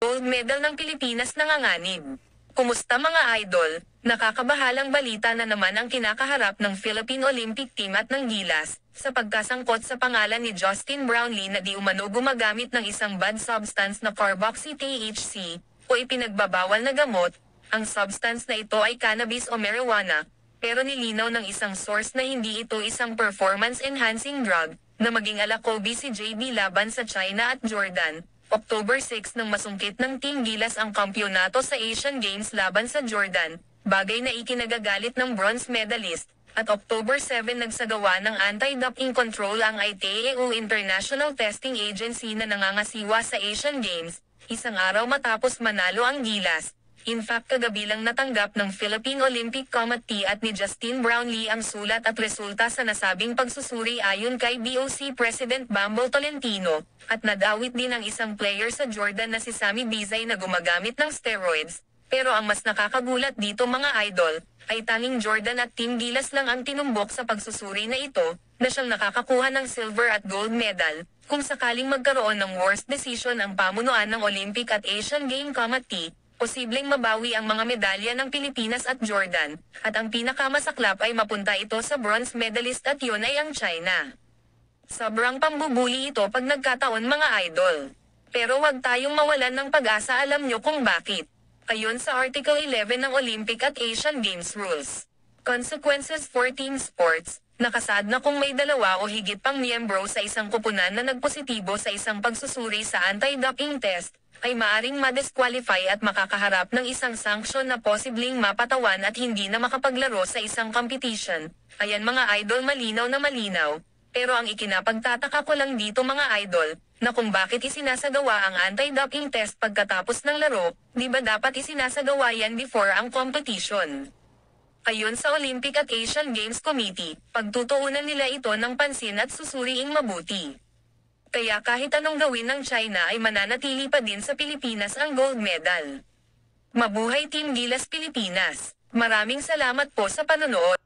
gold medal ng Pilipinas nanganganib. Kumusta mga idol? Nakakabahalang balita na naman ang kinakaharap ng Philippine Olympic Team at ng Gilas, sa pagkasangkot sa pangalan ni Justin Brownlee na di umano gumagamit ng isang banned substance na carboxy-THC, o ipinagbabawal na gamot. Ang substance na ito ay cannabis o marijuana, pero nilinaw ng isang source na hindi ito isang performance-enhancing drug, na maging alakobi si JB laban sa China at Jordan. October 6 nang masungkit ng Team Gilas ang kampyonato sa Asian Games laban sa Jordan, bagay na ikinagagalit ng bronze medalist, at October 7 nagsagawa ng anti-doping control ang ITAO International Testing Agency na nangangasiwa sa Asian Games, isang araw matapos manalo ang Gilas. In fact, kagabi lang natanggap ng Philippine Olympic Committee at ni Justin Brownlee ang sulat at resulta sa nasabing pagsusuri ayon kay BOC President Bambo Tolentino, at nadawit din ang isang player sa Jordan na si Sammy Bizay na gumagamit ng steroids. Pero ang mas nakakagulat dito mga idol, ay tanging Jordan at Team Gilas lang ang tinumbok sa pagsusuri na ito, na siyang nakakakuha ng silver at gold medal. Kung sakaling magkaroon ng worst decision ang pamunuan ng Olympic at Asian Game Committee, posibleng mabawi ang mga medalya ng Pilipinas at Jordan, at ang pinakamasaklap ay mapunta ito sa bronze medalist at yun ay ang China. Sobrang pambubuli ito pag nagkataon mga idol. Pero wag tayong mawalan ng pag-asa, alam nyo kung bakit. Ayon sa Article 11 ng Olympic at Asian Games Rules. Consequences for team sports, nakasad na kung may dalawa o higit pang miyembro sa isang kupunan na nagpositibo sa isang pagsusuri sa anti-doping test, ay maaring ma-disqualify at makakaharap ng isang sanksyon na posibleng mapatawan at hindi na makapaglaro sa isang competition. Ayan mga idol, malinaw na malinaw. Pero ang ikinapagtataka ko lang dito mga idol, na kung bakit isinasagawa ang anti-doping test pagkatapos ng laro, di ba dapat isinasagawa yan before ang competition? Ayon sa Olympic at Asian Games Committee, pagtutuunan nila ito ng pansin at susuriing mabuti. Kaya kahit anong gawin ng China ay mananatili pa din sa Pilipinas ang gold medal. Mabuhay Team Gilas Pilipinas! Maraming salamat po sa panonood.